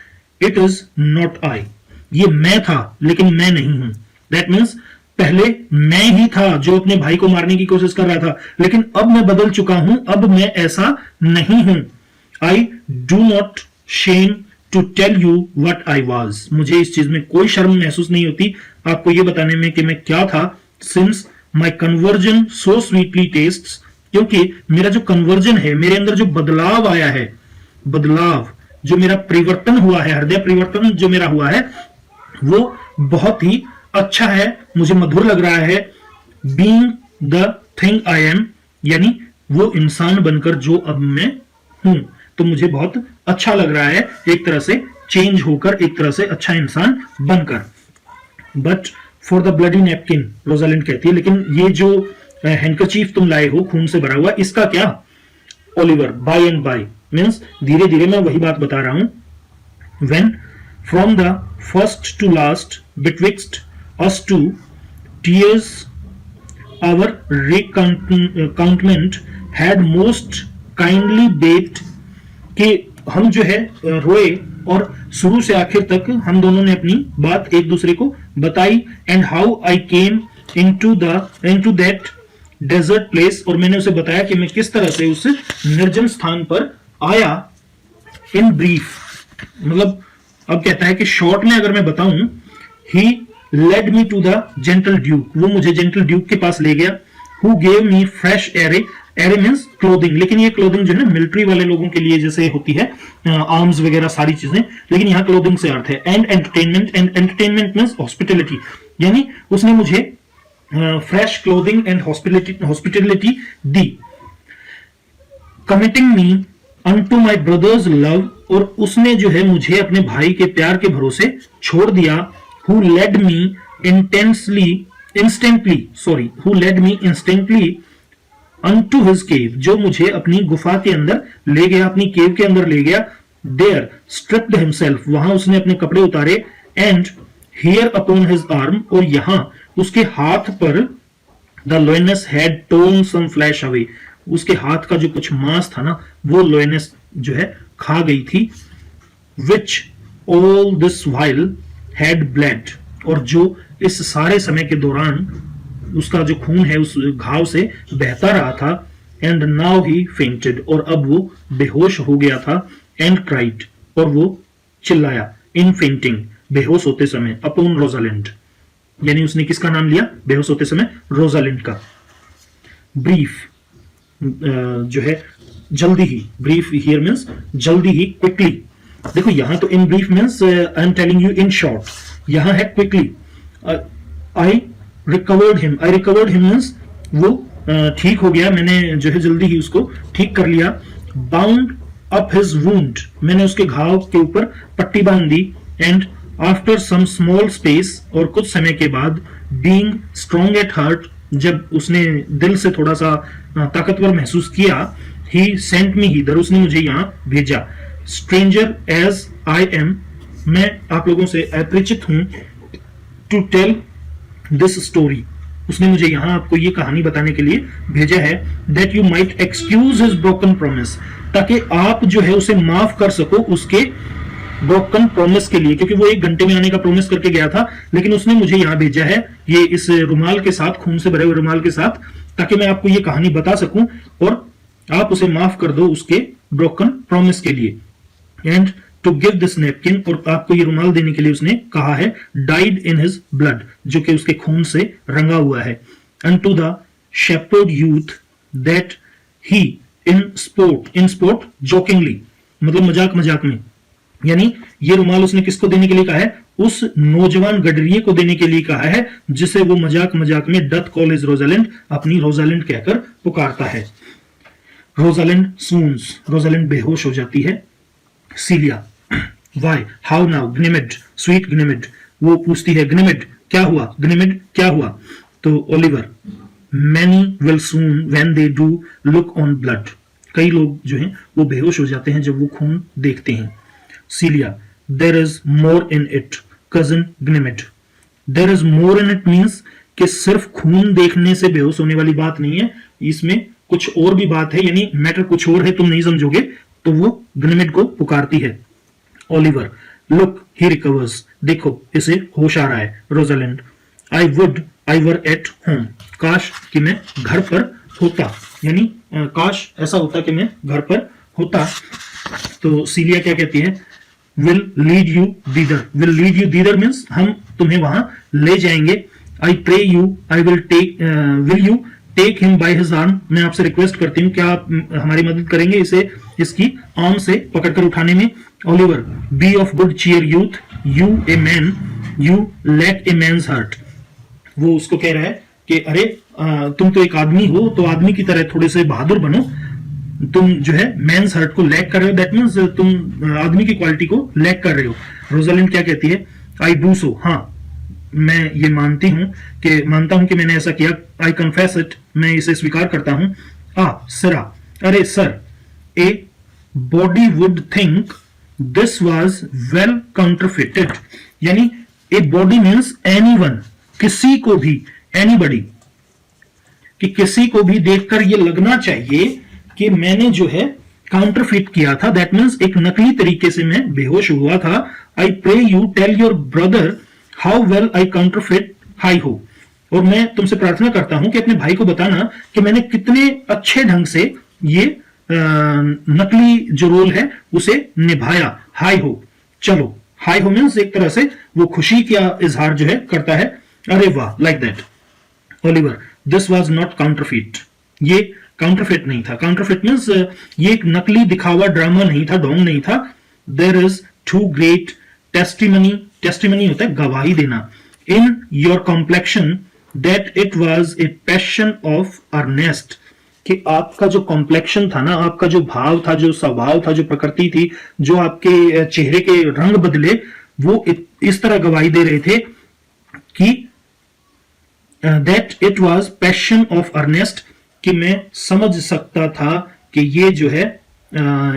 it is not I, ये मैं था लेकिन मैं नहीं हूं। दैट मीन्स पहले मैं ही था जो अपने भाई को मारने की कोशिश कर रहा था, लेकिन अब मैं बदल चुका हूं, अब मैं ऐसा नहीं हूं। I do not shame to tell you what I was, मुझे इस चीज में कोई शर्म महसूस नहीं होती आपको ये बताने में कि मैं क्या था। Since my conversion so sweetly tests, क्योंकि मेरा जो कन्वर्जन है, मेरे अंदर जो बदलाव आया है, बदलाव जो मेरा परिवर्तन हुआ है, हृदय परिवर्तन जो मेरा हुआ है, वो बहुत ही अच्छा है, मुझे मधुर लग रहा है। Being the thing I am, यानी वो इंसान बनकर जो अब मैं हूं, तो मुझे बहुत अच्छा लग रहा है, एक तरह से चेंज होकर, एक तरह से अच्छा इंसान बनकर। But for the bloody napkin, Rosalind कहती है, लेकिन ये जो हैंडकरचीफ तुम लाए हो खून से भरा हुआ, इसका क्या। Oliver by and by means धीरे धीरे, मैं वही बात बता रहा हूं। When from the first to last betwixt us two tears our recountments had most kindly bathed, कि हम जो है रोए और शुरू से आखिर तक हम दोनों ने अपनी बात एक दूसरे को बताई। And how I came into that desert place, और मैंने उसे बताया कि मैं किस तरह से उस निर्जन स्थान पर आया। इन ब्रीफ, मतलब अब कहता है कि शॉर्ट में अगर मैं बताऊं, he led me to the gentle duke, वो मुझे जेंटल ड्यूक के पास ले गया। Who gave me fresh array, array means clothing, लेकिन ये क्लोथिंग जो है मिलिट्री वाले लोगों के लिए जैसे होती है, आर्म्स वगैरह सारी चीजें, लेकिन यहाँ क्लोथिंग से अर्थ है। एंड एंटरटेनमेंट मीन्स हॉस्पिटलिटी, यानी उसने मुझे fresh clothing and hospitality the. Committing me unto my brothers love, और उसने जो है मुझे अपने भाई के प्यार के भरोसे छोड़ दिया। Who led me instantly unto his cave, जो मुझे अपनी गुफा के अंदर ले गया, अपनी केव के अंदर ले गया। There stripped himself, वहां उसने अपने कपड़े उतारे। And Here upon his arm, और यहां उसके हाथ पर the lioness had torn some flesh away, उसके हाथ का जो कुछ मांस था ना वो lioness जो है खा गई थी, which all this while had bled, और जो इस सारे समय के दौरान उसका जो खून है उस घाव से बहता रहा था, and now he fainted, और अब वो बेहोश हो गया था, and cried, और वो चिल्लाया, in fainting, बेहोश होते समय, upon Rosalind, यानी उसने किसका नाम लिया बेहोश होते समय? रोजालिंड का। ब्रीफ जो है जल्दी ही, ब्रीफ हियर मींस जल्दी ही, क्विकली। देखो यहां तो in brief means I am telling you in short, यहां है क्विकली। आई रिकवर्ड हिम मींस वो ठीक हो गया, मैंने जो है जल्दी ही उसको ठीक कर लिया। बाउंड अप हिज वुंड, मैंने उसके घाव के ऊपर पट्टी बांध दी। And after some small space, और कुछ समय के बाद, बीइंग स्ट्रॉन्ग एट हार्ट, जब उसने दिल से थोड़ा सा ताकतवर महसूस किया, ही सेंट मी हिदर, उसने मुझे यहां भेजा। स्ट्रेंजर एज आई एम, मैं आप लोगों से अपरिचित हूं, टू टेल दिस स्टोरी, उसने मुझे यहां आपको ये कहानी बताने के लिए भेजा है। That you might excuse his broken promise, ताकि आप जो है उसे माफ कर सको उसके ब्रोकन प्रॉमिस के लिए, क्योंकि वो 1 घंटे में आने का प्रॉमिस करके गया था, लेकिन उसने मुझे यहां भेजा है ये इस रुमाल के साथ, खून से भरे हुए रुमाल के साथ, ताकि मैं आपको ये कहानी बता सकूं और आप उसे माफ कर दो उसके ब्रोकन प्रॉमिस के लिए। And to give this napkin, और आपको ये रुमाल देने के लिए उसने कहा है, डाइड इन हिज ब्लड, जो कि उसके खून से रंगा हुआ है। Unto the shepherd youth that he in sport jokingly, मतलब मजाक मजाक में, यानी ये रुमाल उसने किसको देने के लिए कहा है? उस नौजवान गडरिये को देने के लिए कहा है जिसे वो मजाक मजाक में डथ कॉल हिज रोजालिंड, अपनी रोजालिंड कहकर पुकारता है। रोजालिंड सून्स, रोजालिंड बेहोश हो जाती है। सीलिया, वाई, हाउ नाउ, ग्निमिड, स्वीट ग्निमिड, वो पूछती है ग्निमिड क्या हुआ, ग्निमिड क्या हुआ? तो Oliver, many will soon when they do look on blood, कई लोग जो हैं वो बेहोश हो जाते हैं जब वो खून देखते हैं। Celia, there is more in it, cousin Gnimid. There is more in it means कि सिर्फ खून देखने से बेहोश होने वाली बात नहीं है, इसमें कुछ और भी बात है, यानी मैटर कुछ और है, तुम नहीं समझोगे। तो वो ग्निमिड को पुकारती है। ओलिवर, लुक ही रिकवर्स, देखो इसे होश आ रहा है। Rosalind, I would I were at home, काश कि मैं घर पर होता, यानी काश ऐसा होता कि मैं घर पर होता। तो सीलिया क्या कहती है? will lead you thither means हम तुम्हें वहां ले जाएंगे। I pray you, I will you take him by his arm, मैं आपसे रिक्वेस्ट करती हूँ क्या आप हमारी मदद करेंगे इसे इसकी आर्म से पकड़कर उठाने में। Oliver, be of good cheer youth, you a man, you lack a man's heart, वो उसको कह रहा है कि अरे तुम तो एक आदमी हो, तो आदमी की तरह थोड़े से बहादुर बनो, तुम जो है मेंस हर्ट को लैक कर रहे हो, दैट मींस तुम आदमी की क्वालिटी को लैक कर रहे हो। रोजालिंड क्या कहती है? आई डू सो, हाँ मैं ये मानता हूं कि मैंने ऐसा किया। आई कन्फेस इट, मैं इसे स्वीकार करता हूं। सरा, अरे sir, a body would think this was well counterfeited, यानी ए बॉडी मींस एनीवन, किसी को भी, एनीबडी, कि किसी को भी देखकर ये लगना चाहिए कि मैंने जो है काउंटरफिट किया था, दैट मींस एक नकली तरीके से मैं बेहोश हुआ था। I pray you tell your brother how well I counterfeit heigh ho, और मैं तुमसे प्रार्थना करता हूं कि अपने भाई को बताना कि मैंने कितने अच्छे ढंग से ये नकली जो रोल है उसे निभाया। हाई हो, चलो, हाई हो मींस एक तरह से वो खुशी का इजहार जो है करता है, अरे वाह, like that. Oliver, this was not counterfeit, ये काउंटरफिट नहीं था। काउंटरफिट मींस ये एक नकली दिखावा ड्रामा नहीं था, ढोंग नहीं था। There is too great testimony, testimony होता है गवाही देना, in your complexion that it was a passion of earnest, कि आपका जो कॉम्प्लेक्शन था ना, आपका जो भाव था, जो स्वभाव था, जो प्रकृति थी, जो आपके चेहरे के रंग बदले, वो इस तरह गवाही दे रहे थे कि that it was passion of earnest, कि मैं समझ सकता था कि ये जो है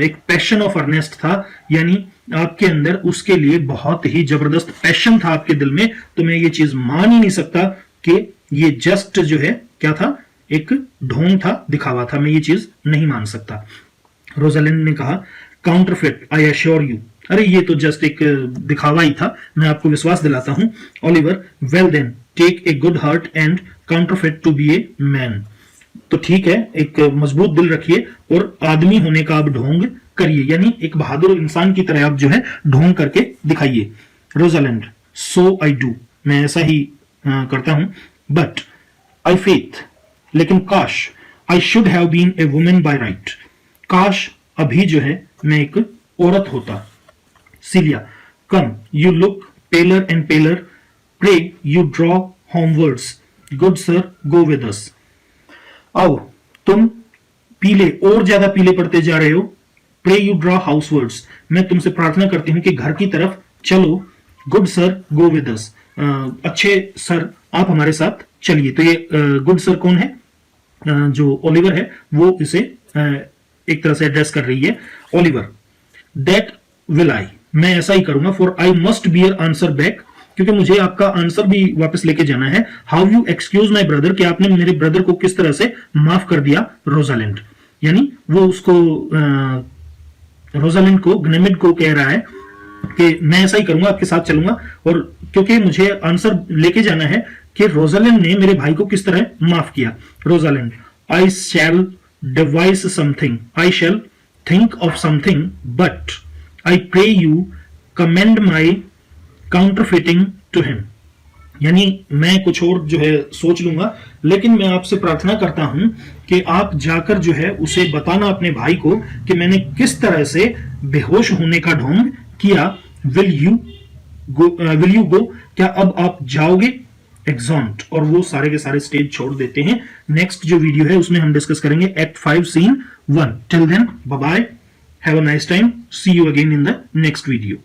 एक पैशन ऑफ अर्नेस्ट था, यानी आपके अंदर उसके लिए बहुत ही जबरदस्त पैशन था आपके दिल में, तो मैं ये चीज मान ही नहीं सकता कि ये जस्ट जो है क्या था, एक ढोंग था, दिखावा था। मैं ये चीज नहीं मान सकता। रोजालिंड ने कहा, काउंटरफिट, आई एश्योर यू। अरे ये तो जस्ट एक दिखावा ही था, मैं आपको विश्वास दिलाता हूं। Oliver, well then take a good heart and counterfeit to be a man. तो ठीक है, एक मजबूत दिल रखिए और आदमी होने का आप ढोंग करिए, यानी एक बहादुर इंसान की तरह आप जो है ढोंग करके दिखाइए। रोजालिंड, सो आई डू, मैं ऐसा ही करता हूं। बट आई फेथ, लेकिन काश, I should have been a woman by right, काश अभी जो है मैं एक औरत होता। Celia, come, you look paler and paler. Pray you draw homewards. Good sir, go with us. आओ, तुम पीले और ज्यादा पीले पड़ते जा रहे हो। Pray you draw housewards. मैं तुमसे प्रार्थना करती हूं कि घर की तरफ चलो। Good sir, go with us. अच्छे सर, आप हमारे साथ चलिए। तो ये गुड सर कौन है? जो ओलिवर है वो इसे एक तरह से एड्रेस कर रही है। ओलिवर, दैट विल आई, मैं ऐसा ही करूंगा। For I must be your answer back, क्योंकि मुझे आपका आंसर भी वापस लेके जाना है। How you excuse my brother, कि आपने मेरे ब्रदर को किस तरह से माफ कर दिया। रोजालिंड, यानी वो उसको रोजालिंड को, ग्नेमिड को कह रहा है कि मैं ऐसा ही करूंगा, आपके साथ चलूंगा, और क्योंकि मुझे आंसर लेके जाना है कि रोजालिंड ने मेरे भाई को किस तरह माफ किया। Rosalind, I shall devise something, I shall think of something, but I pray you commend my counterfeiting to him. यानी मैं कुछ और जो है सोच लूंगा, लेकिन मैं आपसे प्रार्थना करता हूं कि आप जाकर जो है उसे बताना अपने भाई को कि मैंने किस तरह से बेहोश होने का ढोंग किया। विल यू गो, क्या अब आप जाओगे? एग्जॉन्ट, और वो सारे के सारे स्टेज छोड़ देते हैं। नेक्स्ट जो वीडियो है उसमें हम डिस्कस करेंगे act 5 scene 1। Till then, bye bye, have a nice time, see you again in the next video.